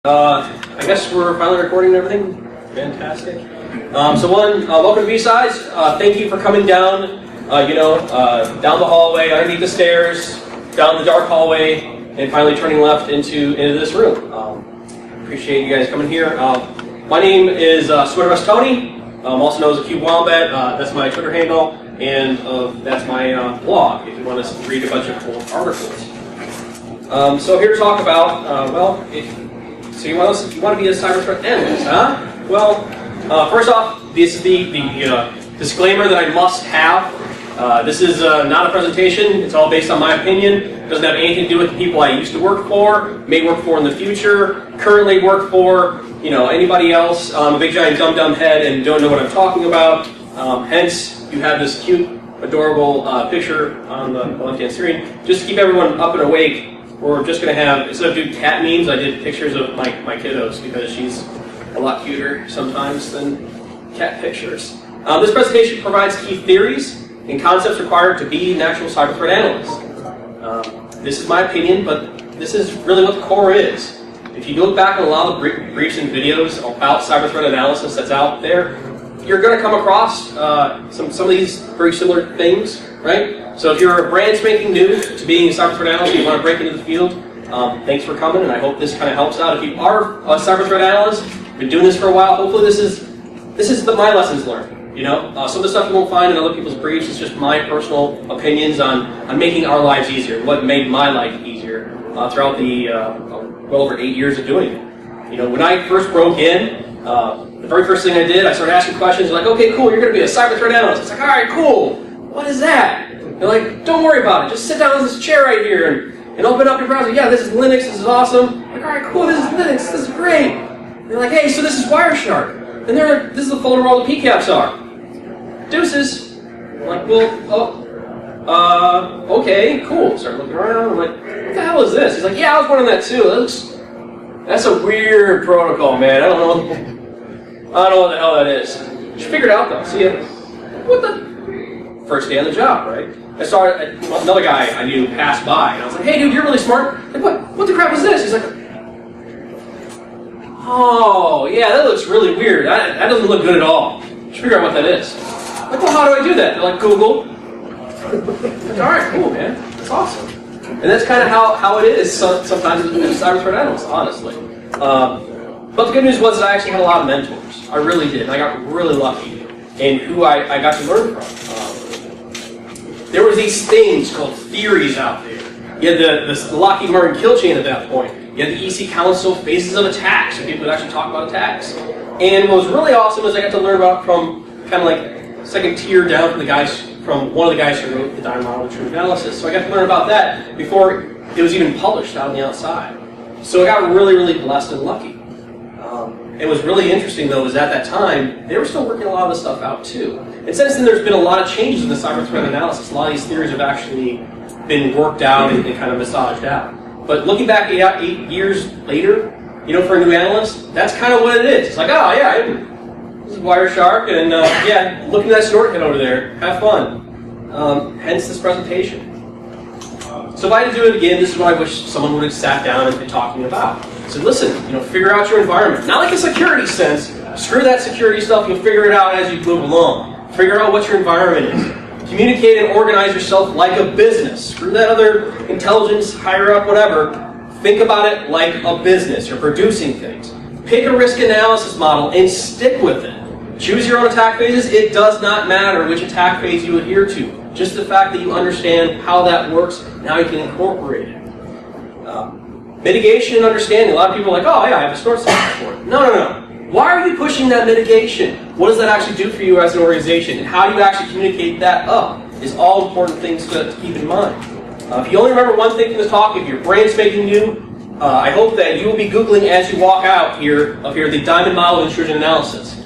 I guess we're finally recording and everything. Fantastic. Welcome to B-Sides. Thank you for coming down, down the hallway, underneath the stairs, down the dark hallway, and finally turning left into this room. Appreciate you guys coming here. My name is Sweatervest Tony. I'm also known as a Cube Wombat. That's my Twitter handle, and that's my blog, if you want to read a bunch of cool articles. So here to talk about, so you want to be a cyber threat analyst, huh? Well, first off, this is the disclaimer that I must have. This is not a presentation. It's all based on my opinion. It doesn't have anything to do with the people I used to work for, may work for in the future, currently work for, anybody else. I'm a big giant dumb head and don't know what I'm talking about. Hence, you have this cute, adorable picture on the left-hand screen. Just to keep everyone up and awake, we're just going to have, instead of doing cat memes, I did pictures of my kiddos because she's a lot cuter sometimes than cat pictures. This presentation provides key theories and concepts required to be an actual cyber threat analyst. This is my opinion, but this is really what the core is. If you look back at a lot of briefs and videos about cyber threat analysis that's out there, you're going to come across some of these very similar things, right? So if you're brand spanking new to being a cyber threat analyst and you want to break into the field, thanks for coming, and I hope this kind of helps out. If you are a cyber threat analyst, been doing this for a while, hopefully this is my lessons learned. Some of the stuff you won't find in other people's briefs is just my personal opinions on making our lives easier, what made my life easier throughout the well over 8 years of doing it. When I first broke in, the very first thing I did, I started asking questions like, okay, cool, you're going to be a cyber threat analyst. It's like, all right, cool. What is that? They're like, don't worry about it. Just sit down in this chair right here and open up your browser. Yeah, this is Linux. This is awesome. I'm like, all right, cool. This is Linux. This is great. And they're like, hey, so this is Wireshark. And they're like, this is the folder where all the PCAPs are. Deuces. I'm like, well, okay, cool. Start looking around. I'm like, what the hell is this? He's like, yeah, I was wondering that too. That's a weird protocol, man. I don't know what the hell that is. You figure it out though. See it? What the? First day on the job, right? I saw another guy I knew pass by, and I was like, hey, dude, you're really smart. Like, what the crap was this? He's like, oh, yeah, that looks really weird. That doesn't look good at all. You should figure out what that is. Like, well, how do I do that? They're like, Google. Like, all right, cool, man. That's awesome. And that's kind of how it is sometimes as a cyber threat analyst, honestly. But the good news was that I actually had a lot of mentors. I really did. And I got really lucky in who I got to learn from. There were these things called theories out there. You had the Lockheed Martin kill chain at that point. You had the EC Council phases of attacks, so people would actually talk about attacks. And what was really awesome is I got to learn about from kind of like second tier down from one of the guys who wrote the Diamond Model of Intrusion Analysis. So I got to learn about that before it was even published out on the outside. So I got really, really blessed and lucky. It was really interesting, though, is at that time, they were still working a lot of this stuff out, too. And since then, there's been a lot of changes in the cyber threat analysis. A lot of these theories have actually been worked out and kind of massaged out. But looking back 8 years later, for a new analyst, that's kind of what it is. It's like, oh, yeah, this is Wireshark, and yeah, look at that snort head over there. Have fun. Hence this presentation. So if I had to do it again, this is what I wish someone would have sat down and been talking about. So listen, figure out your environment. Not like a security sense. Screw that security stuff. You'll figure it out as you move along. Figure out what your environment is. Communicate and organize yourself like a business. Screw that other intelligence, higher up, whatever. Think about it like a business. You're producing things. Pick a risk analysis model and stick with it. Choose your own attack phases. It does not matter which attack phase you adhere to. Just the fact that you understand how that works, now you can incorporate it. Mitigation and understanding. A lot of people are like, oh yeah, I have a snort software for it. No. Why are you pushing that mitigation? What does that actually do for you as an organization? And how do you actually communicate that up is all important things to keep in mind. If you only remember one thing from this talk, if your brain's making new, I hope that you will be Googling as you walk out the Diamond Model of Intrusion Analysis.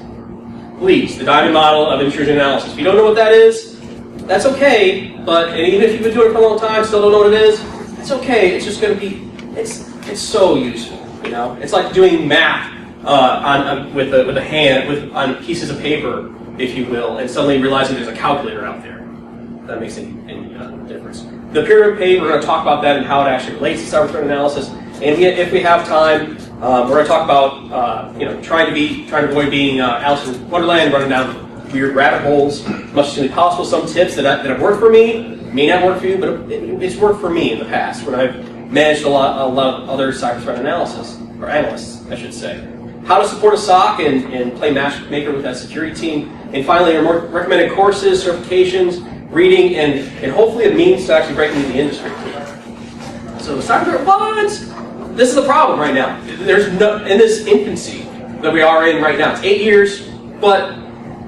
Please, the Diamond Model of Intrusion Analysis. If you don't know what that is, that's okay, and even if you've been doing it for a long time, still don't know what it is, it's okay. It's just going to be, it's so useful, It's like doing math with a hand, on pieces of paper, if you will, and suddenly realizing there's a calculator out there. If that makes any difference. The pyramid page, we're going to talk about that and how it actually relates to cyber threat analysis. And if we have time, We're going to talk about trying to avoid being Alice in Wonderland, running down weird rabbit holes as much as humanly possible. Some tips that have worked for me may not work for you, but it's worked for me in the past when I've managed a lot of other cyber threat analysis, or analysts, I should say. How to support a SOC and play matchmaker with that security team. And finally, our more recommended courses, certifications, reading, and hopefully a means to actually break into the industry. So cyber threat, what? This is the problem right now. There's no, in this infancy that we are in right now. It's 8 years, but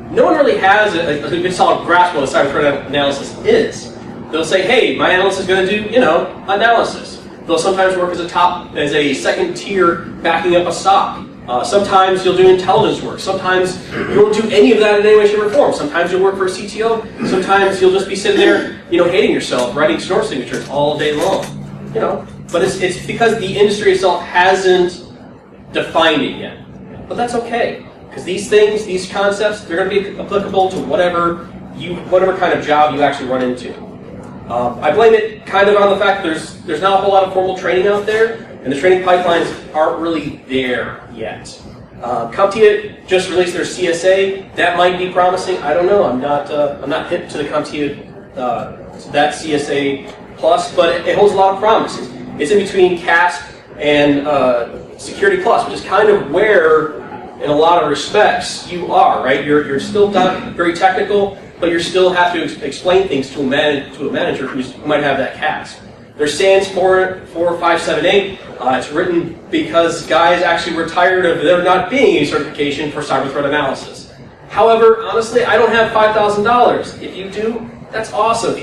no one really has a good solid grasp of what a cyber threat analysis is. They'll say, hey, my analyst is going to do, analysis. They'll sometimes work as a second tier backing up a SOC. Sometimes you'll do intelligence work. Sometimes you won't do any of that in any way, shape, or form. Sometimes you'll work for a CTO. Sometimes you'll just be sitting there, hating yourself, writing snort signatures all day long. But it's because the industry itself hasn't defined it yet. But that's okay, because these things, these concepts, they're going to be applicable to whatever kind of job you actually run into. I blame it kind of on the fact there's not a whole lot of formal training out there, and the training pipelines aren't really there yet. CompTIA just released their CSA. That might be promising. I don't know. I'm not hip to the CompTIA that CSA Plus, but it holds a lot of promises. It's in between CASP and Security Plus, which is kind of where, in a lot of respects, you are, right? You're still not very technical, but you still have to explain things to a manager who might have that CASP. Their SANS 4578. It's written because guys actually were tired of there not being a certification for cyber threat analysis. However, honestly, I don't have $5,000. If you do, that's awesome.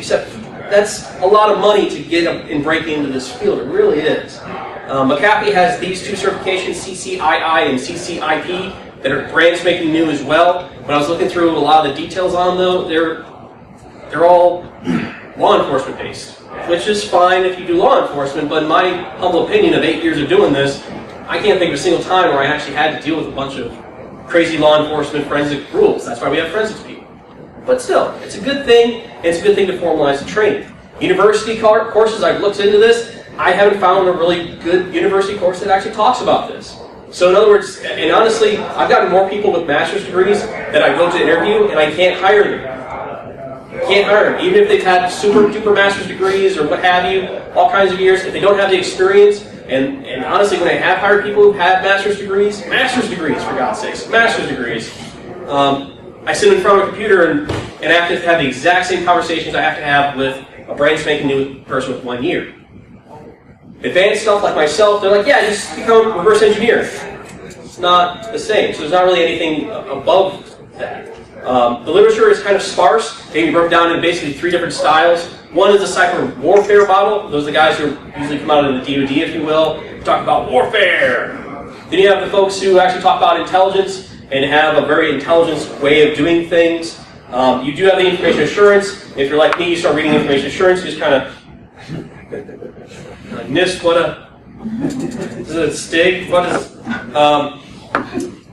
That's a lot of money to get and break into this field. It really is. McAfee has these two certifications, CCII and CCIP, that are brand spanking new as well. When I was looking through a lot of the details on them, they're all law enforcement based, which is fine if you do law enforcement, but in my humble opinion of 8 years of doing this, I can't think of a single time where I actually had to deal with a bunch of crazy law enforcement forensic rules. That's why we have forensics people. But still, it's a good thing, and it's a good thing to formalize the training. University courses, I've looked into this. I haven't found a really good university course that actually talks about this. So in other words, and honestly, I've gotten more people with master's degrees that I go to interview, and I can't hire them. Can't hire them. Even if they've had super duper master's degrees or what have you, all kinds of years, if they don't have the experience, and honestly, when I have hired people who've had master's degrees, for God's sakes, master's degrees, I sit in front of a computer and I have to have the exact same conversations I have to have with a brand spanking new person with 1 year. Advanced stuff like myself, they're like, yeah, just become a reverse engineer. It's not the same, so there's not really anything above that. The literature is kind of sparse. It can be broken down into basically 3 different styles. One is the cyber warfare model. Those are the guys who usually come out of the DoD, if you will, talk about warfare. Then you have the folks who actually talk about intelligence and have a very intelligent way of doing things. You do have the information assurance. If you're like me, you start reading information assurance, you just kind of like NIST, what a STIG, what is,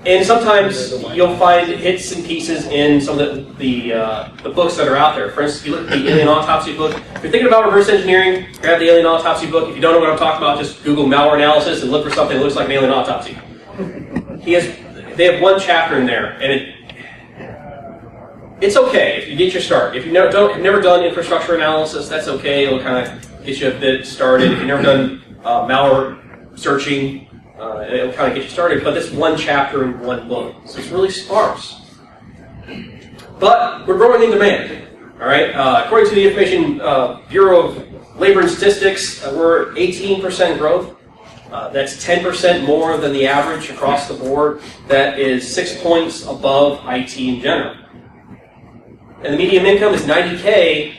and sometimes you'll find hits and pieces in some of the books that are out there. For instance, if you look at the Alien Autopsy book, if you're thinking about reverse engineering, grab the Alien Autopsy book. If you don't know what I'm talking about, just Google malware analysis and look for something that looks like an alien autopsy. They have 1 chapter in there, and it's okay if you get your start. If you've never done infrastructure analysis, that's okay. It'll kind of get you a bit started. If you've never done malware searching, it'll kind of get you started. But this 1 chapter in 1 book, so it's really sparse. But we're growing in demand. All right. According to the Information Bureau of Labor and Statistics, we're 18% growth. That's 10% more than the average across the board. That is 6 points above IT in general. And the median income is $90K.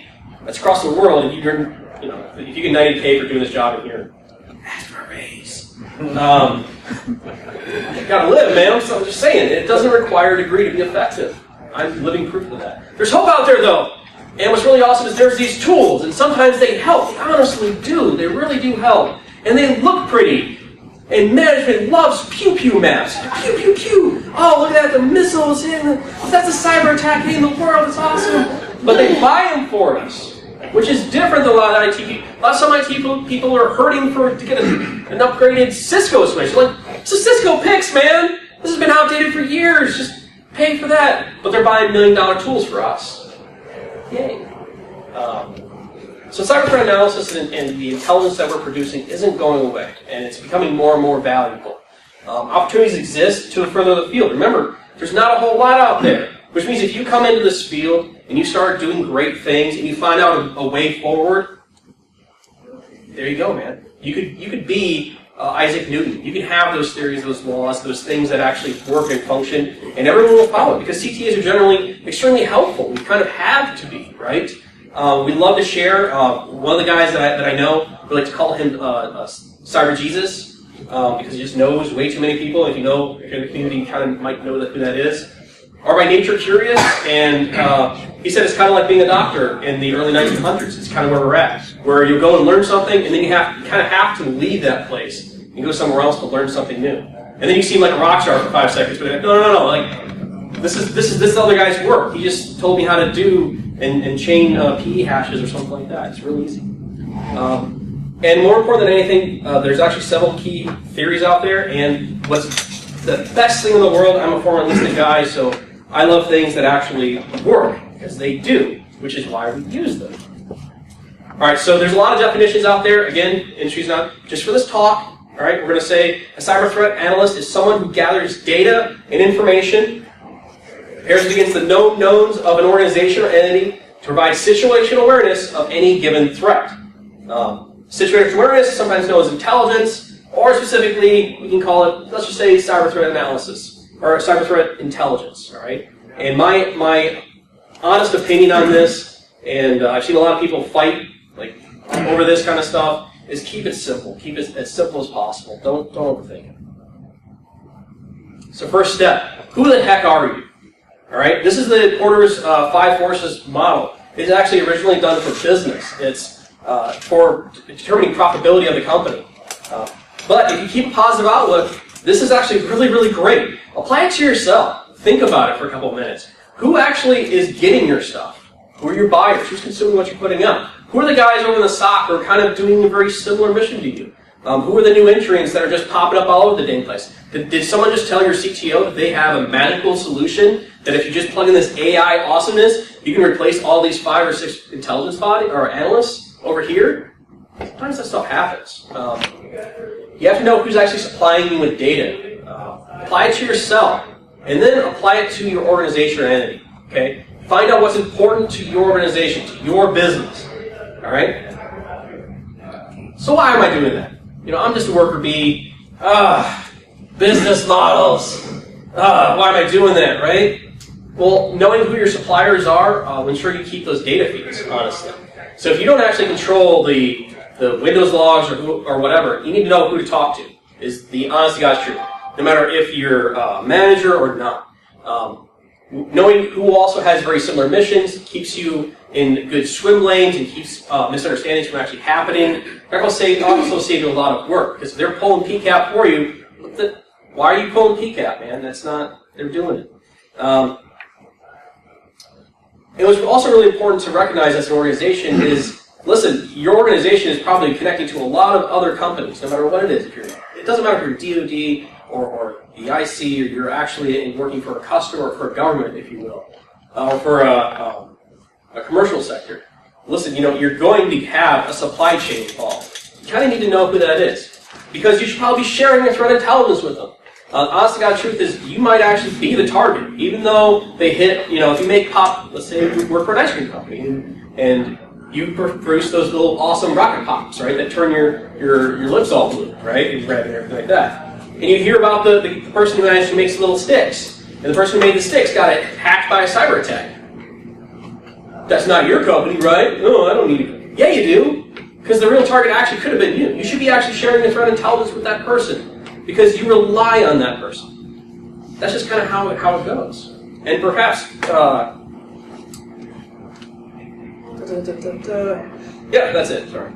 That's across the world. And if you get $90K for doing this job in here, ask for a raise. Gotta live, man. I'm just saying, it doesn't require a degree to be effective. I'm living proof of that. There's hope out there, though. And what's really awesome is there's these tools, and sometimes they help. They honestly do. They really do help. And they look pretty. And management loves pew-pew maps. Pew, pew, pew. Oh, look at that, the missiles. That's a cyber attack hitting the world. It's awesome. But they buy them for us, which is different than a lot of IT people. A lot of some IT people are hurting to get an upgraded Cisco switch. Like, It's a Cisco Pix, man. This has been outdated for years. Just pay for that. But they're buying $1 million tools for us. Yay. So cyber threat analysis and the intelligence that we're producing isn't going away, and it's becoming more and more valuable. Opportunities exist to further the field. Remember, there's not a whole lot out there, which means if you come into this field and you start doing great things and you find out a way forward, there you go, man. You could be Isaac Newton. You can have those theories, those laws, those things that actually work and function, and everyone will follow it because CTAs are generally extremely helpful. We kind of have to be, right? We love to share. One of the guys that I know, we like to call him Cyber Jesus because he just knows way too many people. If you're in the community, you kind of might know who that is. Are by nature curious, and he said it's kind of like being a doctor in the early 1900s. It's kind of where we're at, where you'll go and learn something, and then you kind of have to leave that place and go somewhere else to learn something new. And then you seem like a rock star for 5 seconds, but you're like, no, like this is this other guy's work. He just told me how to do and chain PE hashes or something like that. It's really easy. And more important than anything, there's actually several key theories out there, and what's the best thing in the world, I'm a former enlisted guy, so I love things that actually work, because they do, which is why we use them. All right, so there's a lot of definitions out there. Again, industry's not just for this talk. All right, we're going to say a cyber threat analyst is someone who gathers data and information, compares it against the known knowns of an organization or entity to provide situational awareness of any given threat. Situational awareness is sometimes known as intelligence, or specifically, we can call it, let's just say, cyber threat analysis, or cyber threat intelligence, all right? And my honest opinion on this, and I've seen a lot of people fight over this kind of stuff, is keep it simple. Keep it as simple as possible. Don't overthink it. So first step, who the heck are you? All right, this is the Porter's 5 Forces model. It's actually originally done for business. It's for determining profitability of the company. But if you keep a positive outlook, this is actually really, really great. Apply it to yourself. Think about it for a couple of minutes. Who actually is getting your stuff? Who are your buyers? Who's consuming what you're putting out? Who are the guys over in the SOC who are kind of doing a very similar mission to you? Who are the new entrants that are just popping up all over the dang place? Did someone just tell your CTO that they have a magical solution that if you just plug in this AI awesomeness, you can replace all these 5 or 6 intelligence body or analysts over here? Sometimes that stuff happens. You have to know who's actually supplying you with data. Apply it to yourself, and then apply it to your organization or entity. Okay? Find out what's important to your organization, to your business. All right? So why am I doing that? I'm just a worker bee. Business models. Why am I doing that, right? Well, knowing who your suppliers are will ensure you keep those data feeds, honestly. So if you don't actually control the Windows logs or whatever, you need to know who to talk to, is the honest to God's truth. No matter if you're a manager or not. Knowing who also has very similar missions keeps you in good swim lanes and keeps misunderstandings from actually happening. That will also save you a lot of work, because if they're pulling PCAP for you, why are you pulling PCAP, man? That's not, they're doing it. It was also really important to recognize as an organization is, listen, your organization is probably connecting to a lot of other companies, no matter what it is. It doesn't matter if you're DoD or the IC, or you're actually working for a customer or for a government, if you will, or for a commercial sector. Listen, you're going to have a supply chain involved. You kind of need to know who that is, because you should probably be sharing your threat intelligence with them. Honest to God, truth is, you might actually be the target, even though they hit, if you make pop, let's say you work for an ice cream company, and you produce those little awesome rocket pops, right, that turn your lips all blue, right, and red and everything like that. And you hear about the person who actually makes little sticks, and the person who made the sticks got hacked by a cyber attack. That's not your company, right? No, I don't need it. Yeah, you do, because the real target actually could have been you. You should be actually sharing your threat intelligence with that person, because you rely on that person. That's just kind of how it goes. And perhaps, yeah, that's it. Sorry,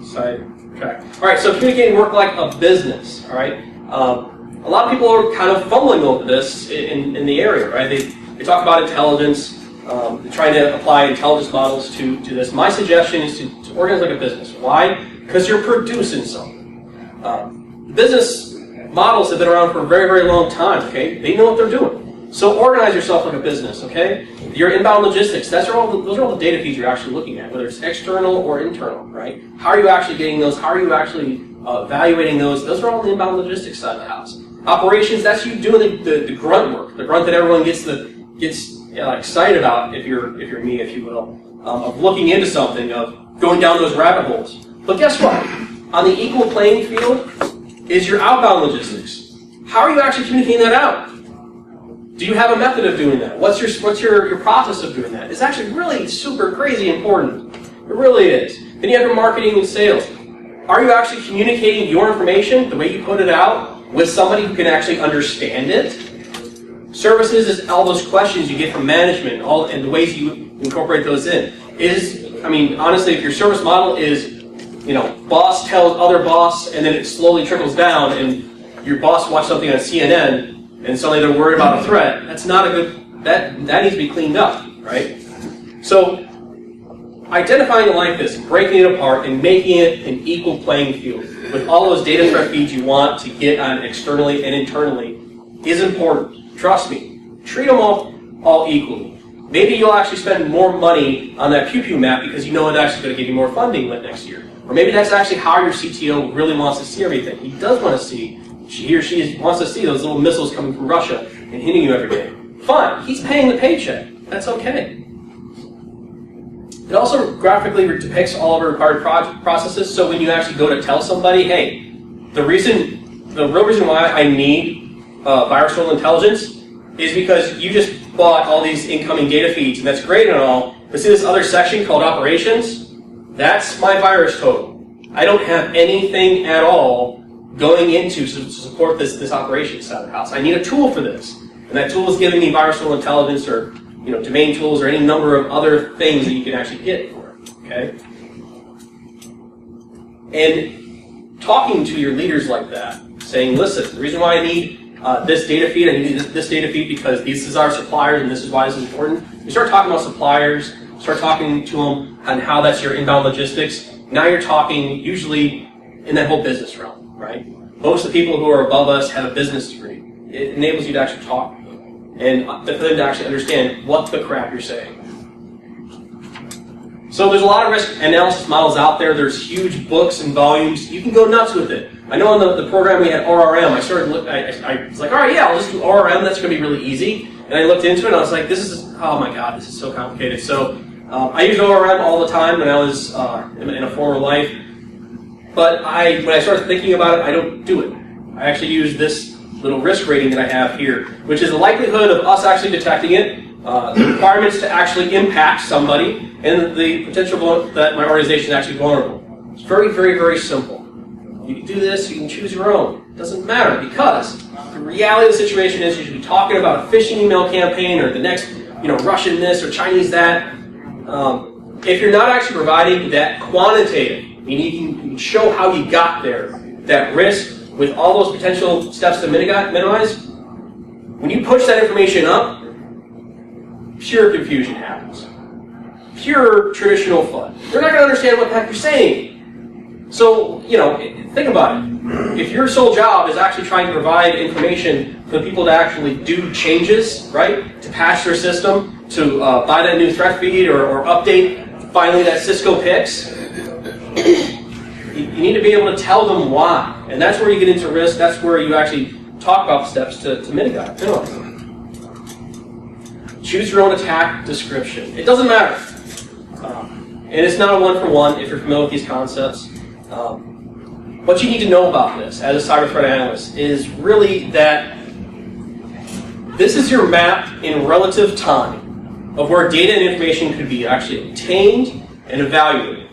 sidetrack. All right, so communicating work like a business. All right, a lot of people are kind of fumbling over this in the area, right? They talk about intelligence. They're trying to apply intelligence models to this. My suggestion is to organize like a business. Why? Because you're producing something. Business models have been around for a very, very long time, okay? They know what they're doing. So organize yourself like a business, okay? Your inbound logistics, those are all the data feeds you're actually looking at, whether it's external or internal, right? How are you actually getting those? How are you actually evaluating those? Those are all the inbound logistics side of the house. Operations, that's you doing the grunt work, the grunt that everyone gets excited about, if you're me, if you will, of looking into something, of going down those rabbit holes. But guess what? On the equal playing field is your outbound logistics. How are you actually communicating that out? Do you have a method of doing that? What's your process of doing that? It's actually really super crazy important. It really is. Then you have your marketing and sales. Are you actually communicating your information, the way you put it out, with somebody who can actually understand it? Services is all those questions you get from management, and the ways you incorporate those in. Honestly, if your service model is, boss tells other boss, and then it slowly trickles down, and your boss watched something on CNN, and suddenly they're worried about a threat, that's not a good, that needs to be cleaned up, right? So, identifying it like this, breaking it apart, and making it an equal playing field with all those data threat feeds you want to get on externally and internally is important. Trust me. Treat them all equally. Maybe you'll actually spend more money on that pew-pew map because you know it's actually going to give you more funding next year. Or maybe that's actually how your CTO really wants to see everything. He does want to see, he or she wants to see those little missiles coming from Russia and hitting you every day. Fine. He's paying the paycheck. That's okay. It also graphically depicts all of our required processes, so when you actually go to tell somebody, hey, the real reason why I need viral intelligence is because you just bought all these incoming data feeds, and that's great and all, but see this other section called operations? That's my virus total. I don't have anything at all going into to support this operations side of the house. I need a tool for this, and that tool is giving me viral intelligence or domain tools or any number of other things that you can actually get for it, okay? And talking to your leaders like that, saying, listen, the reason why I need this data feed, I need this data feed because this is our suppliers and this is why this is important. You start talking about suppliers, start talking to them on how that's your inbound logistics. Now you're talking usually in that whole business realm, right? Most of the people who are above us have a business degree. It enables you to actually talk and for them to actually understand what the crap you're saying. So there's a lot of risk analysis models out there. There's huge books and volumes. You can go nuts with it. I know on the program we had ORM. I was like, all right, yeah, I'll just do ORM. That's going to be really easy. And I looked into it, and I was like, oh my god, this is so complicated. So I used ORM all the time when I was in a former life. But when I started thinking about it, I don't do it. I actually use this little risk rating that I have here, which is the likelihood of us actually detecting it, the requirements to actually impact somebody, and the potential that my organization is actually vulnerable. It's very, very, very simple. You can do this, you can choose your own. It doesn't matter, because the reality of the situation is you should be talking about a phishing email campaign or the next, Russian this or Chinese that. If you're not actually providing that quantitative, meaning you can show how you got there, that risk, with all those potential steps to minimize, when you push that information up, pure confusion happens. Pure traditional FUD. They're not going to understand what the heck you're saying. So, think about it. If your sole job is actually trying to provide information for people to actually do changes, right, to patch their system, to buy that new threat feed or update finally that Cisco PIX, you need to be able to tell them why. And that's where you get into risk. That's where you actually talk about steps to mitigate. Choose your own attack description. It doesn't matter. And it's not a one-for-one if you're familiar with these concepts. What you need to know about this as a cyber threat analyst is really that this is your map in relative time of where data and information could be actually obtained and evaluated.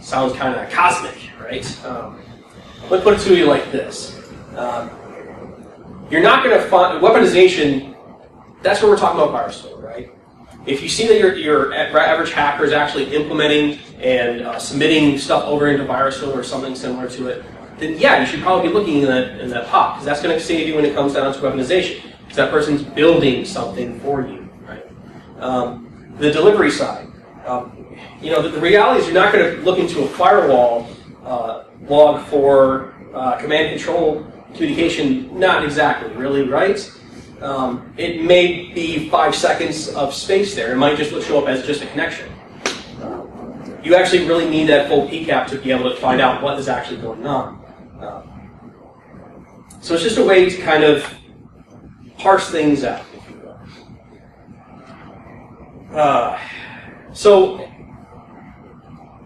Sounds kind of cosmic, right? Let me put it to you like this. You're not going to find weaponization. That's what we're talking about virus, right? If you see that your average hacker is actually implementing and submitting stuff over into VirusFill or something similar to it, then yeah, you should probably be looking in that pot, because that's going to save you when it comes down to weaponization, because that person's building something for you, right? The delivery side. The reality is you're not going to look into a firewall log for command control communication, not exactly, really, right? It may be 5 seconds of space there. It might just show up as just a connection. You actually really need that full PCAP to be able to find out what is actually going on. So it's just a way to kind of parse things out, if you will. So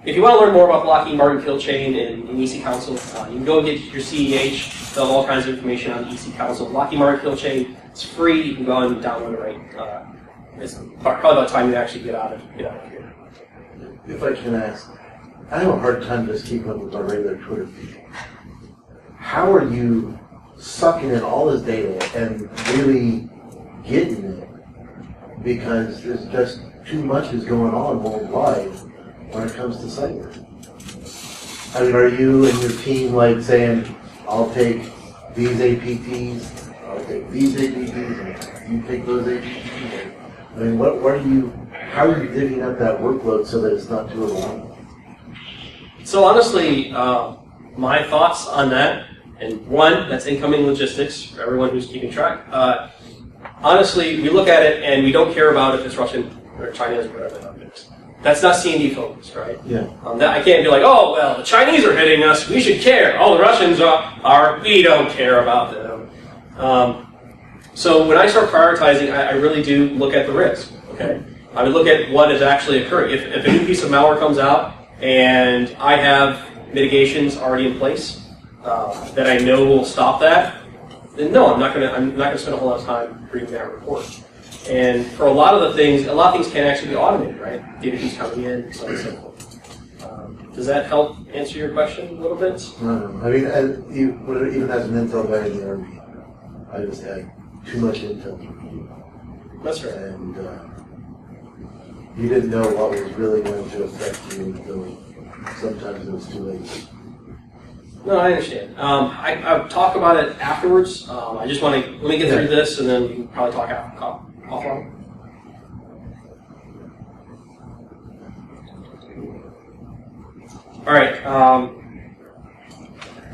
if you want to learn more about Lockheed Martin kill chain and EC Council, you can go get your CEH. They'll have all kinds of information on the EC Council. Lockheed Martin kill chain, it's free. You can go and download it right. It's probably about time you actually get out of here. If I can ask, I have a hard time just keeping up with my regular Twitter feed. How are you sucking in all this data and really getting it? Because there's just too much is going on worldwide when it comes to cyber. I mean, are you and your team like saying, I'll take these APTs, I'll take these APTs, and you take those APTs? I mean, how are you divvying up that workload so that it's not too overwhelming? So honestly, my thoughts on that, and one, that's incoming logistics for everyone who's keeping track. Honestly, we look at it and we don't care about if it's Russian or Chinese or whatever it is. That's not C&D focused, right? Yeah. I can't be like, oh, well, the Chinese are hitting us, we should care. Oh, the Russians are we don't care about them. So when I start prioritizing, I really do look at the risk, okay? I would look at what is actually occurring. If a new piece of malware comes out and I have mitigations already in place that I know will stop that, then no, I'm not going to spend a whole lot of time reading that report. And for a lot of things can actually be automated, right? Data keeps coming in, so on and so forth. Does that help answer your question a little bit? No. I mean, even as an Intel guy in the Army, I just had too much Intel to review. That's right. And you didn't know what was really going to affect you until sometimes it was too late. No, I understand. I'll talk about it afterwards. I just want to, let me get through this, and then we can probably talk offline. All right.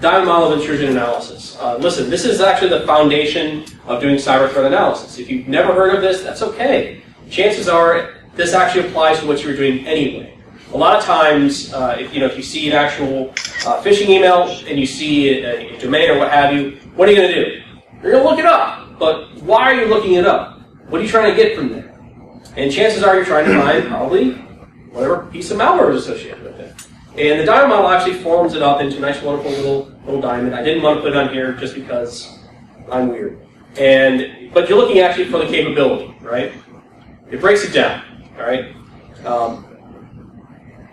Diamond model of intrusion analysis. Listen, this is actually the foundation of doing cyber threat analysis. If you've never heard of this, that's okay. Chances are this actually applies to what you were doing anyway. A lot of times, if you see an actual phishing email and you see a domain or what have you, what are you going to do? You're going to look it up. But why are you looking it up? What are you trying to get from there? And chances are you're trying to find probably whatever piece of malware is associated with it. And the diamond model actually forms it up into a nice, wonderful little diamond. I didn't want to put it on here just because I'm weird. But you're looking actually for the capability, right? It breaks it down, all right?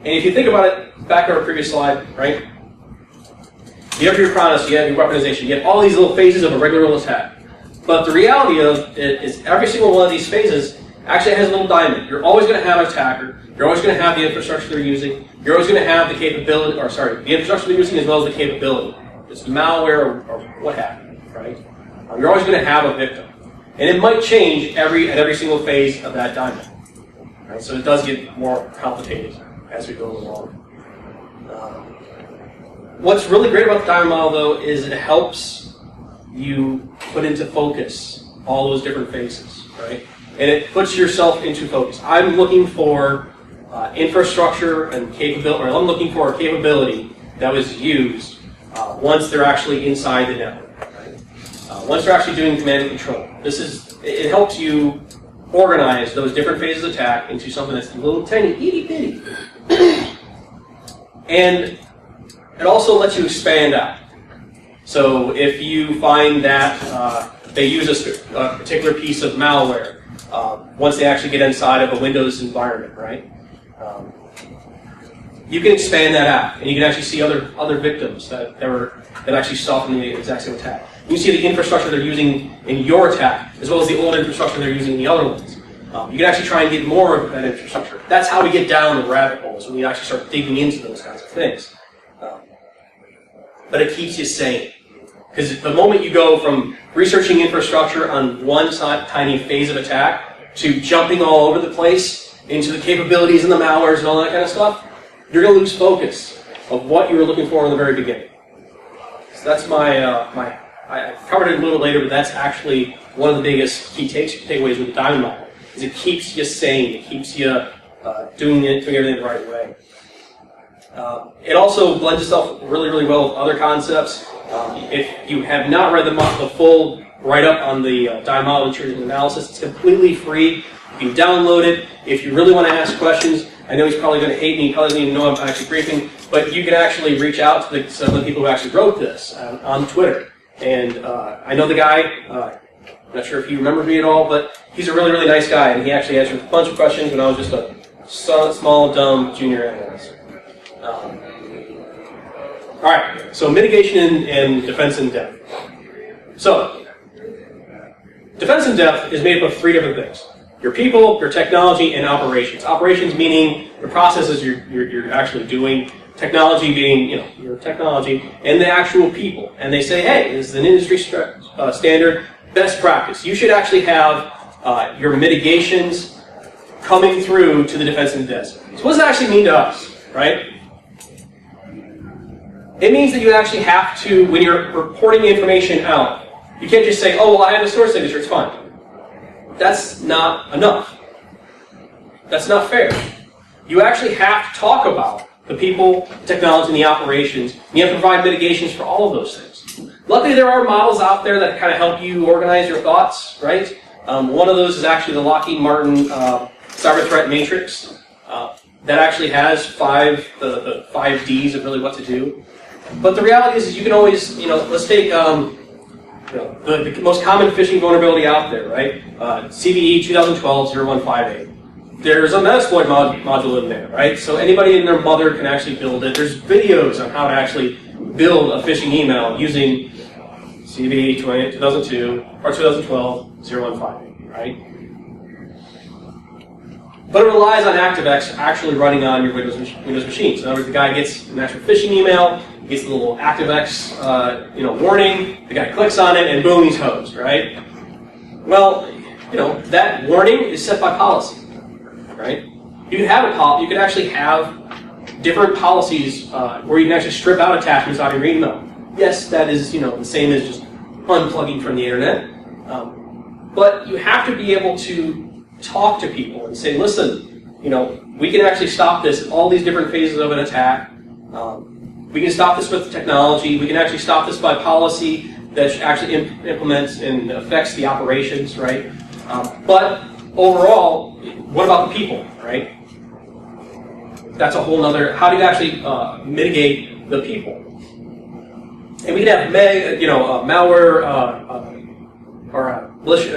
And if you think about it, back to our previous slide, right? You have your chronos, you have your weaponization, you have all these little phases of a regular attack. But the reality of it is every single one of these phases actually has a little diamond. You're always going to have an attacker. You're always going to have the infrastructure they're using. You're always going to have the capability, the infrastructure they're using as well as the capability. It's malware or what have you, right? You're always going to have a victim. And it might change at every single phase of that diamond. Right? So it does get more complicated as we go along. What's really great about the diamond model, though, is it helps you put into focus all those different phases, right? And it puts yourself into focus. I'm looking for infrastructure and capability, or I'm looking for a capability that was used once they're actually inside the network, right? Once they're actually doing command and control. It helps you organize those different phases of attack into something that's a little tiny, itty bitty. And it also lets you expand out. So if you find that they use a particular piece of malware, once they actually get inside of a Windows environment, right? You can expand that out, and you can actually see other victims that actually saw from the exact same attack. You can see the infrastructure they're using in your attack, as well as the old infrastructure they're using in the other ones. You can actually try and get more of that infrastructure. That's how we get down the rabbit holes, when we actually start digging into those kinds of things. But it keeps you sane. Because the moment you go from researching infrastructure on one tiny phase of attack to jumping all over the place into the capabilities and the malwares and all that kind of stuff, you're going to lose focus of what you were looking for in the very beginning. So that's my I covered it a little bit later, but that's actually one of the biggest key takeaways with the diamond model, is it keeps you sane, it keeps you doing everything the right way. It also blends itself really, really well with other concepts. If you have not read the full write-up on the diamond model intrusion analysis, it's completely free. You can download it. If you really want to ask questions, I know he's probably going to hate me, he probably doesn't even know I'm actually briefing, but you can actually reach out to some of the people who actually wrote this on Twitter. And I know the guy, I'm not sure if he remembers me at all, but he's a really, really nice guy, and he actually answered a bunch of questions when I was just a small, dumb junior analyst. All right, so mitigation and defense in depth. So, defense in depth is made up of three different things. Your people, your technology, and operations. Operations meaning the processes you're actually doing. Technology being, your technology, and the actual people. And they say, hey, this is an industry standard, best practice. You should actually have your mitigations coming through to the defense in depth. So what does that actually mean to us, right? It means that you actually have to, when you're reporting information out, you can't just say, oh, well, I have a source signature, it's fine. That's not enough. That's not fair. You actually have to talk about the people, technology, and the operations. And you have to provide mitigations for all of those things. Luckily, there are models out there that kind of help you organize your thoughts, right? One of those is actually the Lockheed Martin cyber threat matrix. That actually has the 5 Ds of really what to do. But the reality is you can always, let's take the most common phishing vulnerability out there, right? CVE 2012-0158. There's a Metasploit module in there, right? So anybody and their mother can actually build it. There's videos on how to actually build a phishing email using CVE 2002 or 2012-0158, right? But it relies on ActiveX actually running on your Windows machine. So in other words, the guy gets an actual phishing email, gets the little ActiveX warning, the guy clicks on it, and boom, he's hosed, right? Well, that warning is set by policy, right? You could have you could actually have different policies where you can actually strip out attachments out of your email. Yes, that is the same as just unplugging from the internet, but you have to be able to talk to people and say, listen, we can actually stop this in all these different phases of an attack. We can stop this with technology. We can actually stop this by policy that actually implements and affects the operations, right? But overall, what about the people, right? That's a whole other, how do you actually mitigate the people? And we can have malware, or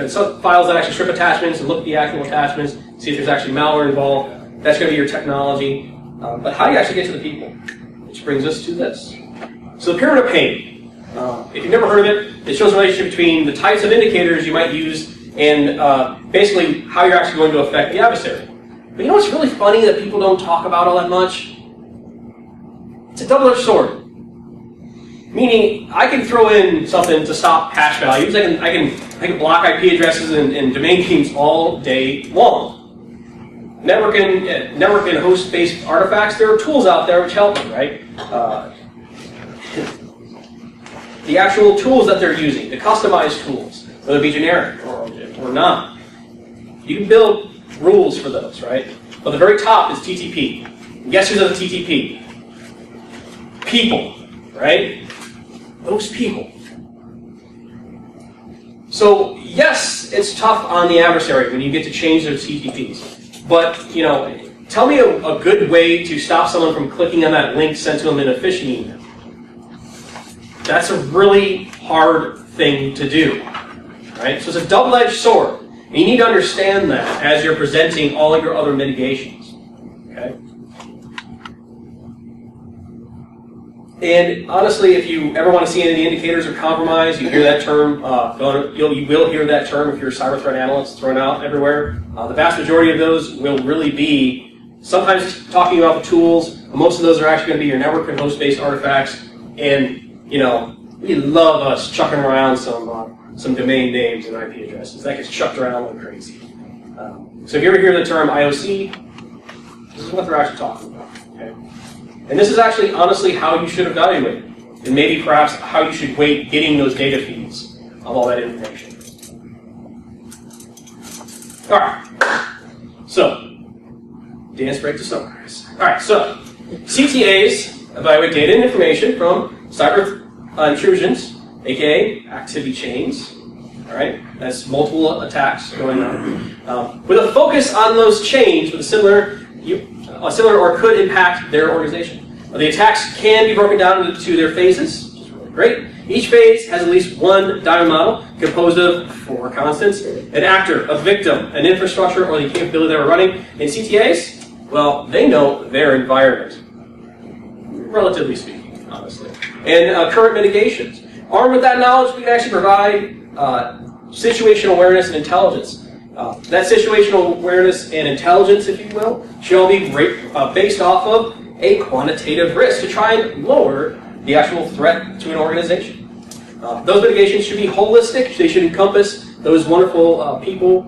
some files that actually strip attachments and look at the actual attachments, see if there's actually malware involved. That's going to be your technology. But how do you actually get to the people? Which brings us to this. So the pyramid of pain. If you've never heard of it, it shows a relationship between the types of indicators you might use and basically how you're actually going to affect the adversary. But what's really funny that people don't talk about all that much? It's a double-edged sword. Meaning, I can throw in something to stop hash values. I can block IP addresses and domain names all day long. Network and host-based artifacts, there are tools out there which help you, right? The actual tools that they're using, the customized tools, whether it be generic or not. You can build rules for those, right? But the very top is TTP. And guess who's at the TTP? People, right? Those people. So yes, it's tough on the adversary when you get to change those TTPs. But tell me a good way to stop someone from clicking on that link sent to them in a phishing email. That's a really hard thing to do, right? So it's a double-edged sword. And you need to understand that as you're presenting all of your other mitigations. Okay. And honestly, if you ever want to see any of the indicators of compromise, you hear that term. You will hear that term if you're a cyber threat analyst thrown out everywhere. The vast majority of those will really be sometimes talking about the tools. Most of those are actually going to be your network and host-based artifacts. And we love us chucking around some domain names and IP addresses. That gets chucked around like crazy. So if you ever hear the term IOC, this is what they're actually talking about. Okay? And this is actually, honestly, how you should evaluate it. and maybe perhaps how you should weight getting those data feeds of all that information. All right, so dance break to summarize. All right, so CTAs evaluate data and information from cyber intrusions, aka activity chains. All right, that's multiple attacks going on, with a focus on those chains with a similar or could impact their organization. The attacks can be broken down into their phases, which is really great. Each phase has at least one diamond model composed of 4 constants: an actor, a victim, an infrastructure, or the capability they were running. And CTAs, well, they know their environment, relatively speaking, honestly. And current mitigations. Armed with that knowledge, we can actually provide situational awareness and intelligence. That situational awareness and intelligence, if you will, should all be based off of a quantitative risk to try and lower the actual threat to an organization. Those mitigations should be holistic. They should encompass those wonderful people,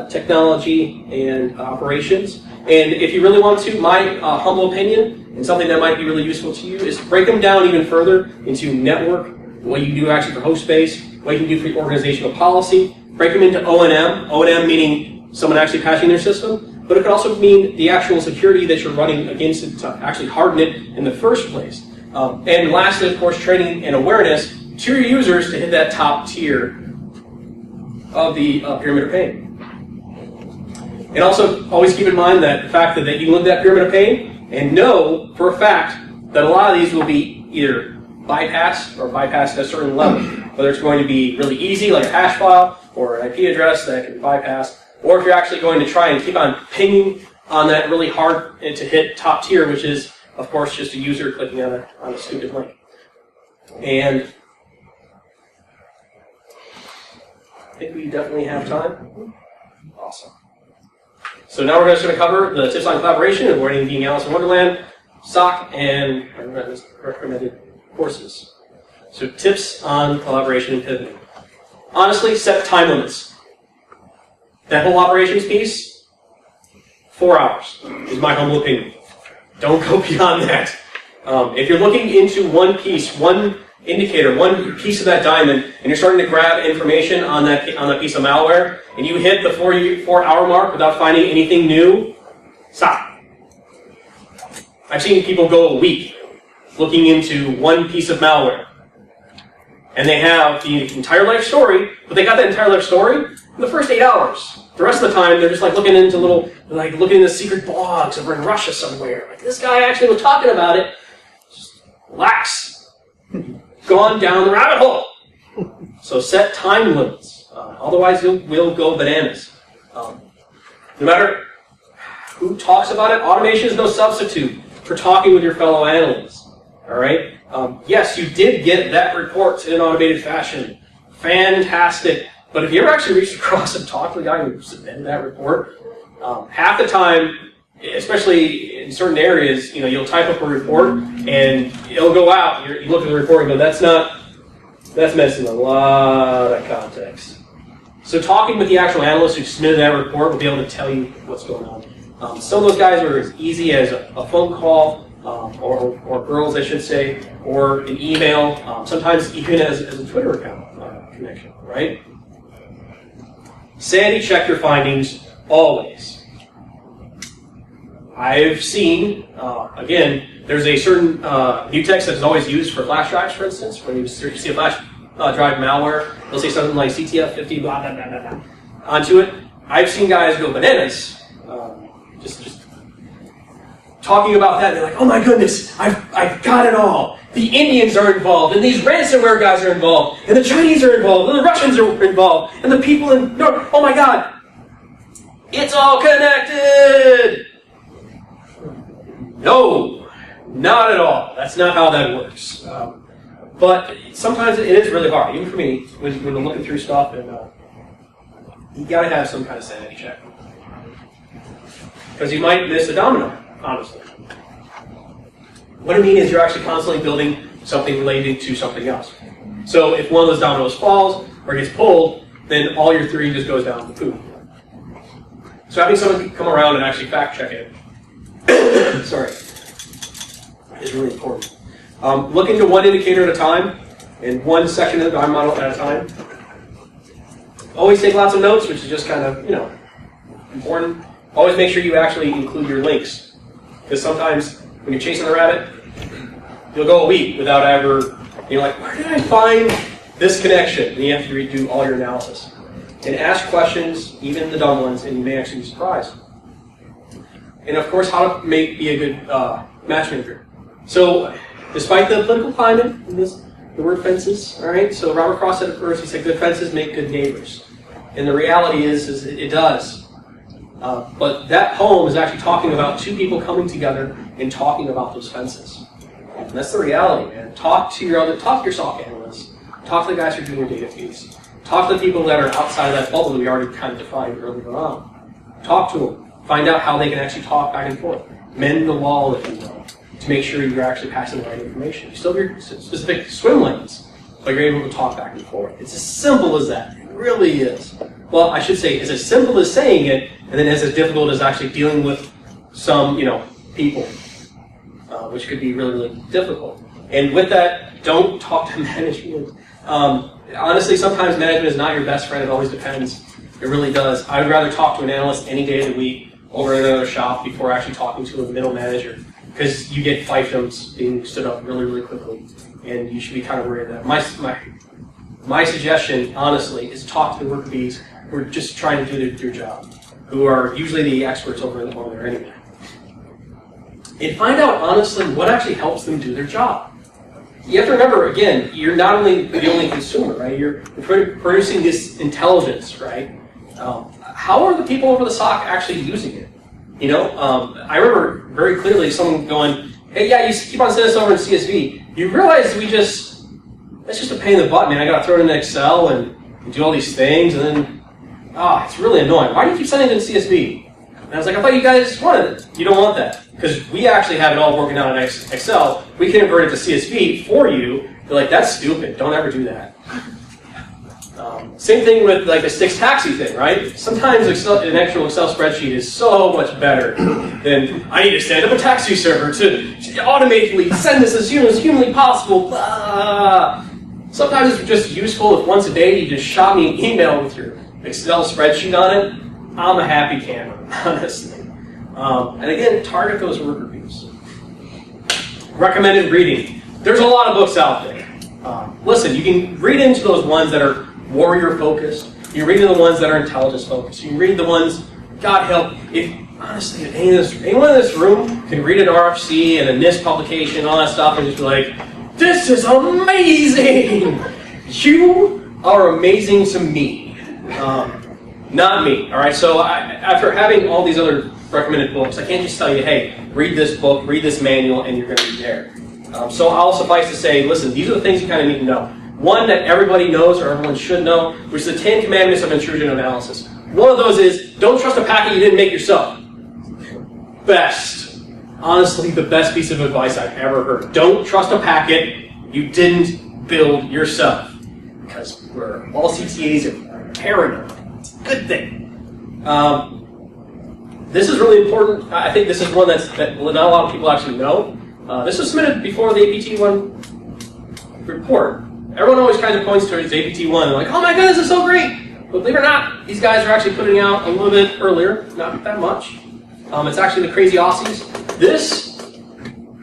technology, and operations. And if you really want to, my humble opinion, and something that might be really useful to you, is to break them down even further into network, what you do actually for host space, what you can do for your organizational policy. Break them into O&M. O&M meaning someone actually patching their system, but it could also mean the actual security that you're running against it to actually harden it in the first place. And lastly, of course, training and awareness to your users to hit that top tier of the pyramid of pain. And also, always keep in mind that the fact that you can look at that pyramid of pain and know for a fact that a lot of these will be either bypassed or bypassed at a certain level. Whether it's going to be really easy, like a hash file, or an IP address that can be bypassed, or if you're actually going to try and keep on pinging on that really hard to hit top tier, which is, of course, just a user clicking on a stupid link. And I think we definitely have time. Awesome. So now we're just going to cover the tips on collaboration, avoiding being Alice in Wonderland, SOC, and recommended courses. So tips on collaboration and pivoting. Honestly, set time limits. That whole operations piece, 4 hours is my humble opinion. Don't go beyond that. If you're looking into one piece, one indicator, one piece of that diamond, and you're starting to grab information on that piece of malware, and you hit the 4-hour mark without finding anything new, stop. I've seen people go a week looking into one piece of malware. And they have the entire life story, but they got that entire life story in the first 8 hours. The rest of the time, they're just like looking into looking in the secret blogs over in Russia somewhere. Like, this guy actually was talking about it. Just relax. Gone down the rabbit hole. So set time limits. Otherwise, we'll go bananas. No matter who talks about it, automation is no substitute for talking with your fellow analysts. All right? Yes, you did get that report in an automated fashion. Fantastic. But if you ever actually reached across and talked to the guy who submitted that report, half the time, especially in certain areas, you'll type up a report and it'll go out. You look at the report and go, that's missing a lot of context. So talking with the actual analyst who submitted that report will be able to tell you what's going on. Some of those guys are as easy as a phone call, or girls, I should say, or an email, sometimes even as a Twitter account connection, right? Sanity check your findings always. I've seen, again, there's a certain mutex that is always used for flash drives, for instance. When you see a flash drive malware, they'll say something like CTF50, blah, blah, blah, blah, blah, onto it. I've seen guys go bananas, just talking about that. They're like, oh my goodness, I've got it all. The Indians are involved, and these ransomware guys are involved, and the Chinese are involved, and the Russians are involved, and the people in North, oh my God, it's all connected! No, not at all. That's not how that works. But sometimes it is really hard, even for me, when we're looking through stuff, and you gotta have some kind of sanity check. Because you might miss a domino, honestly. What I mean is you're actually constantly building something related to something else. So if one of those dominoes falls or gets pulled, then all your theory just goes down the poop. So having someone come around and actually fact check it, sorry, is really important. Look into one indicator at a time, and one section of the time model at a time. Always take lots of notes, which is just kind of, important. Always make sure you actually include your links. Because sometimes when you're chasing a rabbit, you'll go a week without ever, like, where did I find this connection? And you have to redo all your analysis. And ask questions, even the dumb ones, and you may actually be surprised. And of course, how to be a good matchmaker. So, despite the political climate, in the word fences, all right? So Robert Frost said it first, he said good fences make good neighbors. And the reality is it does. But that poem is actually talking about two people coming together and talking about those fences. And that's the reality, man. Talk to your SOC analysts. Talk to the guys who are doing your data feeds. Talk to the people that are outside of that bubble that we already kind of defined earlier on. Talk to them. Find out how they can actually talk back and forth. Mend the wall, if you will, to make sure you're actually passing the right information. You still have your specific swim lanes, but you're able to talk back and forth. It's as simple as that. It really is. Well, I should say, it's as simple as saying it, and then as difficult as actually dealing with some, people, which could be really, really difficult. And with that, don't talk to management. Honestly, sometimes management is not your best friend. It always depends. It really does. I would rather talk to an analyst any day of the week over in another shop before actually talking to a middle manager, because you get fiefdoms being stood up really, really quickly, and you should be kind of worried of that. My suggestion, honestly, is talk to the worker bees who are just trying to do their job, who are usually the experts over there anyway. And find out, honestly, what actually helps them do their job. You have to remember, again, you're not only the only consumer, right? You're producing this intelligence, right? How are the people over the SOC actually using it? I remember very clearly someone going, hey, yeah, you keep on sending this over in CSV. You realize that's just a pain in the butt, man. I got to throw it in Excel and do all these things, and then, it's really annoying. Why do you keep sending it in CSV? And I was like, I thought you guys wanted it. You don't want that. Because we actually have it all broken down in Excel. We can convert it to CSV for you. They're like, that's stupid. Don't ever do that. Same thing with like the Stix taxi thing, right? Sometimes an actual Excel spreadsheet is so much better than I need to stand up a taxi server to automatically send this as humanly possible. Sometimes it's just useful if once a day you just shot me an email with your Excel spreadsheet on it. I'm a happy camper, honestly. And again, target those worker bees. Recommended reading. There's a lot of books out there. Listen, you can read into those ones that are warrior-focused. You read into the ones that are intelligence-focused. You can read the ones, God help, honestly, anyone in this room can read an RFC and a NIST publication and all that stuff and just be like, this is amazing! You are amazing to me. Not me, all right? So after having all these other recommended books, I can't just tell you, hey, read this book, read this manual, and you're going to be there. So I'll suffice to say, listen, these are the things you kind of need to know. One that everybody knows or everyone should know, which is the 10 Commandments of Intrusion Analysis. One of those is, don't trust a packet you didn't make yourself. Best. Honestly, the best piece of advice I've ever heard. Don't trust a packet you didn't build yourself. Because all CTAs are paranoid. It's a good thing. This is really important. I think this is one that not a lot of people actually know. This was submitted before the APT1 report. Everyone always kind of points towards APT1 and like, oh my goodness, this is so great! But believe it or not, these guys are actually putting out a little bit earlier, not that much. It's actually the Crazy Aussies. This,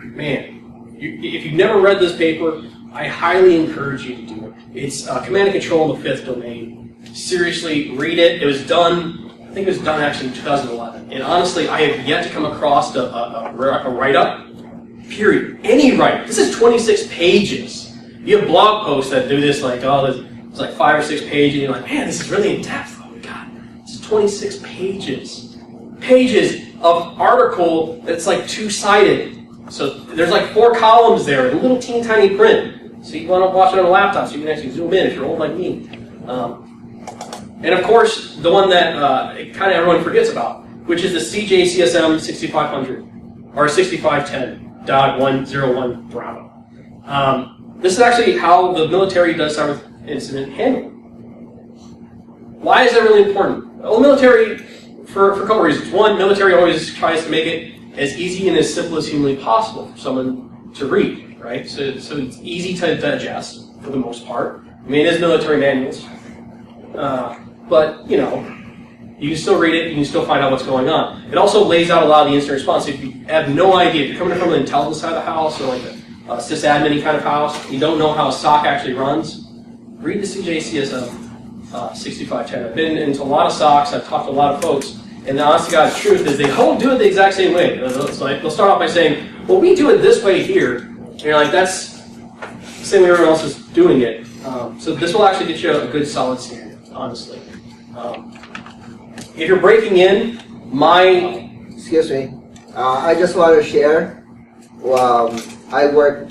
man, if you've never read this paper, I highly encourage you to do it. It's Command and Control in the 5th domain. Seriously, read it. It was done, I think it was done actually in 2011. And honestly, I have yet to come across a write-up, period. Any write-up. This is 26 pages. You have blog posts that do this like, it's like 5 or 6 pages, and you're like, man, this is really in-depth. Oh my God, this is 26 pages. Pages of article that's like 2-sided. So there's like 4 columns there in little teeny tiny print. So you want to watch it on a laptop so you can actually zoom in if you're old like me. And of course, the one that kind of everyone forgets about, which is the CJCSM 6500, or 6510.101 Bravo. This is actually how the military does cyber incident handling. Why is that really important? Well, the military, for a couple reasons. One, military always tries to make it as easy and as simple as humanly possible for someone to read. right? So it's easy to digest for the most part. I mean, it is military manuals, but you know, you can still read it. You can still find out what's going on. It also lays out a lot of the incident response. So if you have no idea, if you're coming from the intelligence side of the house or like a sysadmin kind of house, you don't know how a SOC actually runs, read the CJCSM 6510. I've been into a lot of SOCs. I've talked to a lot of folks. And the honest to God truth is they all do it the exact same way. It's like they'll start off by saying, well, we do it this way here. And you're like, that's the same way everyone else is doing it. So this will actually get you a good solid standard, honestly. If you're breaking in, Excuse me. I just want to share. I work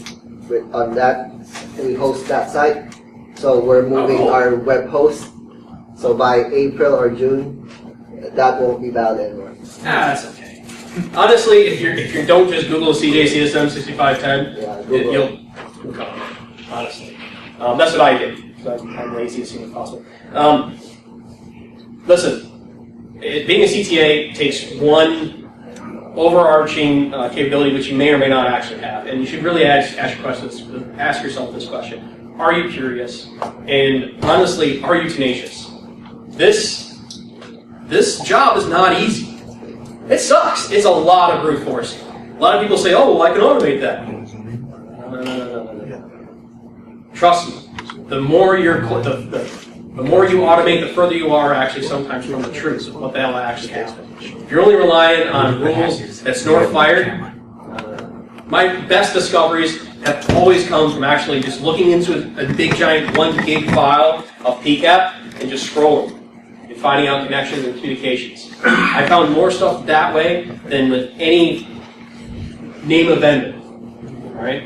on that. We host that site. So we're moving our web host. So by April or June, that won't be valid anymore. That's okay. Honestly, if you don't just Google CJCSM 6510, you'll come. Honestly, that's what I did. I'm lazy as soon as possible. Listen, being a CTA takes one overarching capability which you may or may not actually have, and you should really ask yourself this question: are you curious? And honestly, are you tenacious? This job is not easy. It sucks. It's a lot of brute forcing. A lot of people say, "Oh, well, I can automate that." No. Trust me. The more you automate, the further you are actually sometimes from the truth of what the hell actually happened. If you're only relying on rules that snort fire, my best discoveries have always come from actually just looking into a big giant 1 gig file of PCAP and just scrolling and finding out connections and communications. I found more stuff that way than with any name of vendor. All right.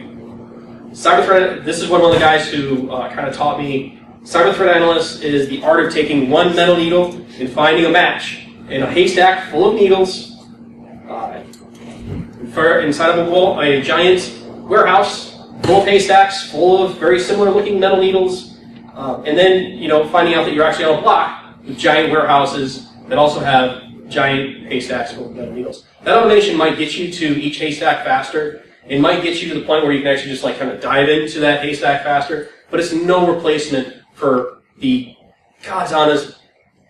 Cyber threat. This is one of the guys who kind of taught me. Cyber threat analyst is the art of taking one metal needle and finding a match in a haystack full of needles inside of a giant warehouse full of haystacks full of very similar looking metal needles, and then finding out that you're actually on a block with giant warehouses that also have giant haystacks full of metal needles. That automation might get you to each haystack faster. It might get you to the point where you can actually just kind of dive into that haystack faster, but it's no replacement for the God's honest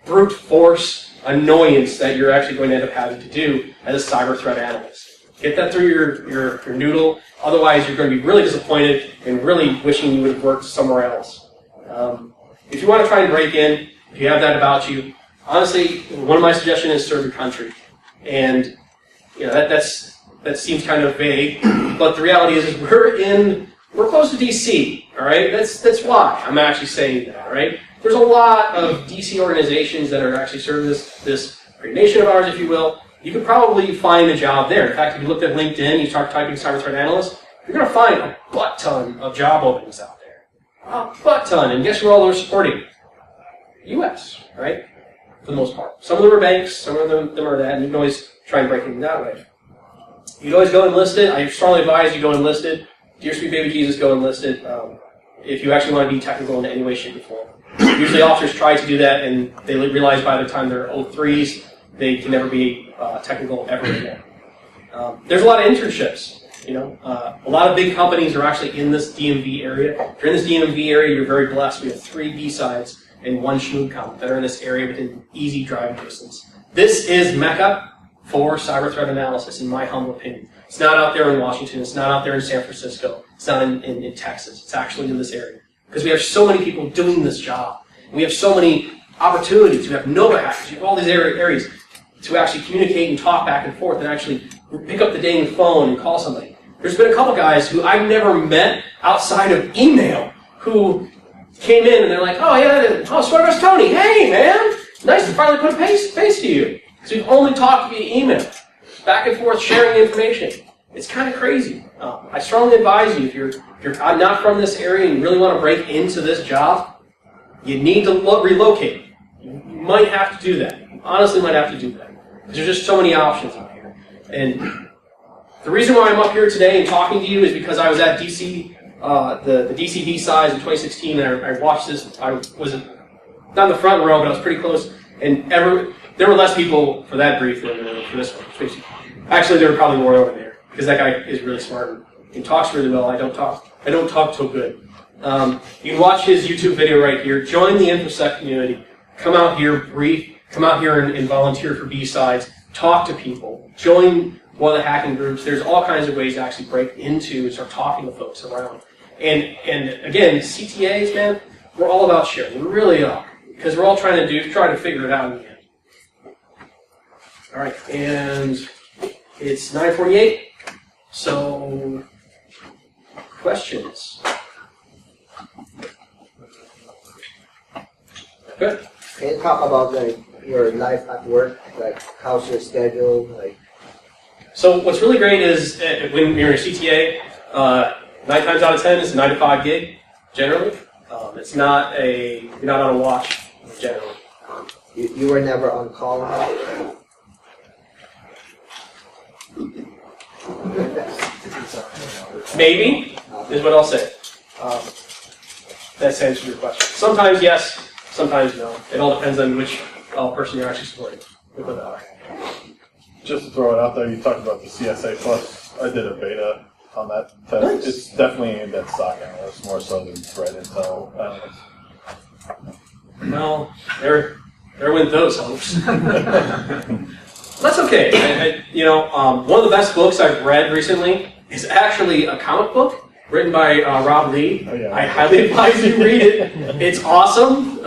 brute force annoyance that you're actually going to end up having to do as a cyber threat analyst. Get that through your noodle, otherwise you're going to be really disappointed and really wishing you would have worked somewhere else. If you want to try and break in, if you have that about you, honestly, one of my suggestions is serve your country. And that seems kind of vague, but the reality is we're close to DC, all right? That's why I'm actually saying that, all right? There's a lot of DC organizations that are actually serving this great nation of ours, if you will. You could probably find a job there. In fact, if you looked at LinkedIn, you start typing cyber threat analyst, you're going to find a butt ton of job openings out there. A butt ton. And guess who all are supporting? U.S., right? For the most part. Some of them are banks, some of them are that, and you can always try and break into that way. You can always go enlisted. I strongly advise you go enlisted. Dear sweet baby Jesus, go enlisted. If you actually want to be technical in any way, shape, or form. Usually officers try to do that, and they realize by the time they're 03s, they can never be technical ever again. There's a lot of internships. A lot of big companies are actually in this DMV area. If you're in this DMV area, you're very blessed. We have 3 B-sides and 1 schmoog count that are in this area within easy driving distance. This is Mecca for cyber threat analysis, in my humble opinion. It's not out there in Washington. It's not out there in San Francisco. It's not in Texas. It's actually in this area. Because we have so many people doing this job. And we have so many opportunities. We have Nova hackers. We have all these areas to actually communicate and talk back and forth and actually pick up the dang phone and call somebody. There's been a couple guys who I've never met outside of email who came in and they're like, Sweater's Tony. Hey, man. Nice to finally put a face to you. So we've only talked via email, back and forth, sharing information. It's kind of crazy. I strongly advise you, if you're not from this area and you really want to break into this job, you need to relocate. You might have to do that. You honestly might have to do that. Because there's just so many options out here. And the reason why I'm up here today and talking to you is because I was at DC, the DCB size in 2016, and I watched this. I wasn't not in the front row, but I was pretty close. And there were less people for that brief than for this one. Actually, there were probably more over there, because that guy is really smart and He talks really well. I don't talk so good. You can watch his YouTube video right here. Join the InfoSec community. Come out here, brief. Come out here and volunteer for B-Sides. Talk to people. Join one of the hacking groups. There's all kinds of ways to actually break into and start talking to folks around. And again, CTAs, man, we're all about sharing. We really are. Because we're all trying to figure it out in the end. All right, and it's 9:48. So, questions? Good. Can you talk about your life at work? How's your schedule? So what's really great is when you're a CTA, 9 times out of 10 it's a 9 to 5 gig, generally. It's not you're not on a watch, generally. You were never on call? Maybe, is what I'll say. That's the answer to your question. Sometimes yes, sometimes no. It all depends on which person you're actually supporting. We'll put that way. Just to throw it out there, you talked about the CSA Plus. I did a beta on that test. Nice. It's definitely aimed at SOC analysts more so than threat intel analysts. Well, there went those hopes. That's okay. One of the best books I've read recently is actually a comic book written by Rob Lee. Oh, yeah. I highly advise you read it. It's awesome.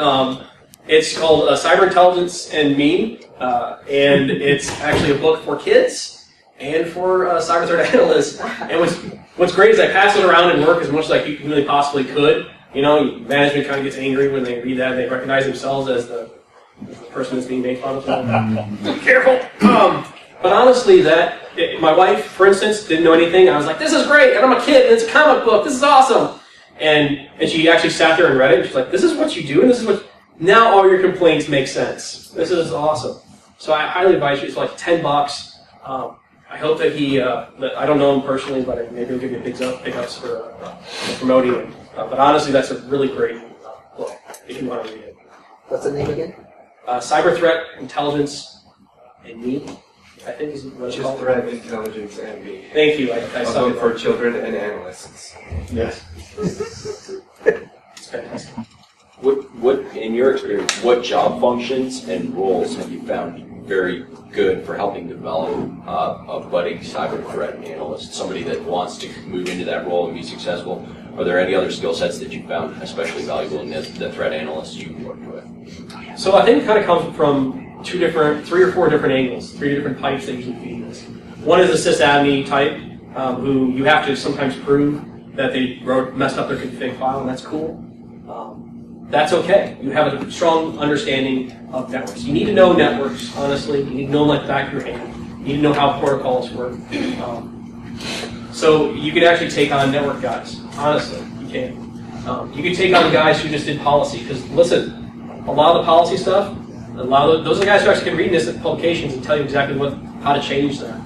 It's called Cyber Intelligence and Me, and it's actually a book for kids and for cyber threat analysts. And what's great is I pass it around in work as much as I really possibly could. Management kind of gets angry when they read that and they recognize themselves as the person that's being made fun of. Careful! But honestly, my wife, for instance, didn't know anything. I was like, this is great, and I'm a kid, and it's a comic book, this is awesome! And she actually sat there and read it, and she's like, this is what you do, and this is what... Now all your complaints make sense. This is awesome. So I highly advise you. It's like $10. I hope that I don't know him personally, but maybe he'll give you big ups for promoting it. But honestly, that's a really great book if you want to read it. What's the name again? Cyber Threat Intelligence and Me, I think is what it's called. Threat Intelligence and Me. Thank you. I saw it for children and analysts. Yes. It's fantastic. What, in your experience, what job functions and roles have you found very good for helping develop a budding cyber threat analyst, somebody that wants to move into that role and be successful? Are there any other skill sets that you found especially valuable in the threat analysts you've worked with? So I think it kind of comes from 3 or 4 different angles, 3 different types that usually feed this. One is the sysadmin type, who you have to sometimes prove that they messed up their config file, and that's cool. That's okay. You have a strong understanding of networks. You need to know networks, honestly. You need to know them like the back of your hand. You need to know how protocols work. So you can actually take on network guys. Honestly, you can. You can take on guys who just did policy. Because listen, a lot of the policy stuff, those are the guys who actually can read this at publications and tell you exactly how to change that.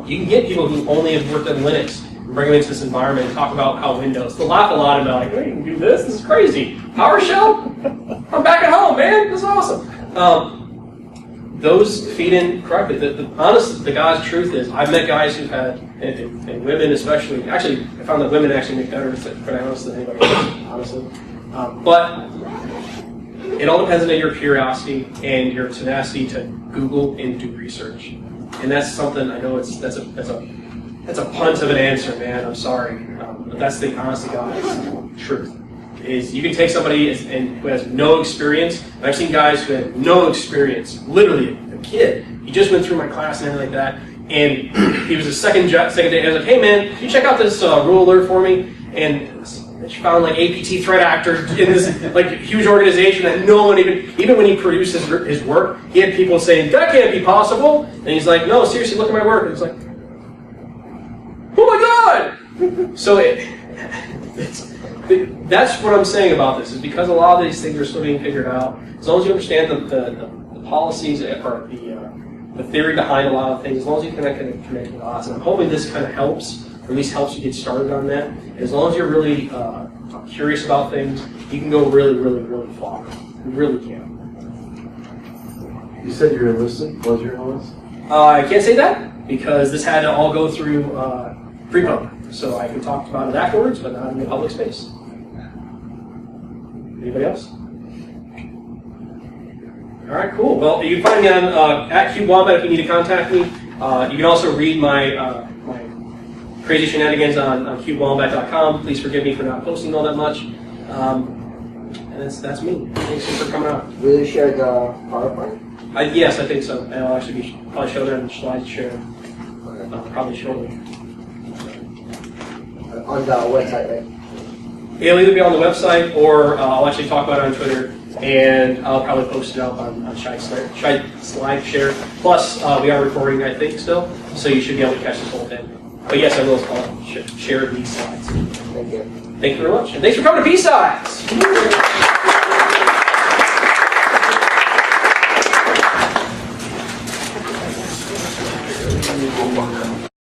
You can get people who only have worked on Linux, bring them into this environment and talk about how Windows. They'll laugh a lot about, like, hey, you can do this? This is crazy. PowerShell? I'm back at home, man. This is awesome. Those feed in correctly. The God's truth is, I've met guys who've had, and women especially, actually, I found that women actually make better analysts than anybody else, honestly. But it all depends on your curiosity and your tenacity to Google and do research. And that's something, I know that's a punt of an answer, man. I'm sorry, but that's the honest to God's truth. Is you can take somebody who has no experience. And I've seen guys who had no experience, literally a kid. He just went through my class and everything like that, and he was the second day. I was like, hey man, can you check out this rule alert for me? And she found like APT threat actor in this like huge organization that no one even when he produced his work, he had people saying that can't be possible, and he's like, no, seriously, look at my work. And it's like, oh my God! So that's what I'm saying about this, is because a lot of these things are still being figured out. As long as you understand the policies or the theory behind a lot of things, as long as you can connect the dots, and I'm hoping this kind of helps, or at least helps you get started on that. As long as you're really curious about things, you can go really, really, really far. You really can. You said you're enlisted? Was your enlisted? I can't say that, because this had to all go through pre-pub. so I can talk about it afterwards, but not in the public space. Anybody else? All right, cool. Well, you can find me on at CubeWombat if you need to contact me. You can also read my my crazy shenanigans on CubeWombat.com. Please forgive me for not posting all that much. And that's me. Thanks for coming out. Will you share the PowerPoint? Yes, I think so. And I'll actually probably show that in the slide share. Probably shortly. On the website, right? It'll either be on the website or I'll actually talk about it on Twitter, and I'll probably post it up on Slide Share. Plus, we are recording, I think, still, so you should be able to catch this whole thing. But yes, I will share these slides. Thank you. Thank you very much, and thanks for coming to B-Sides!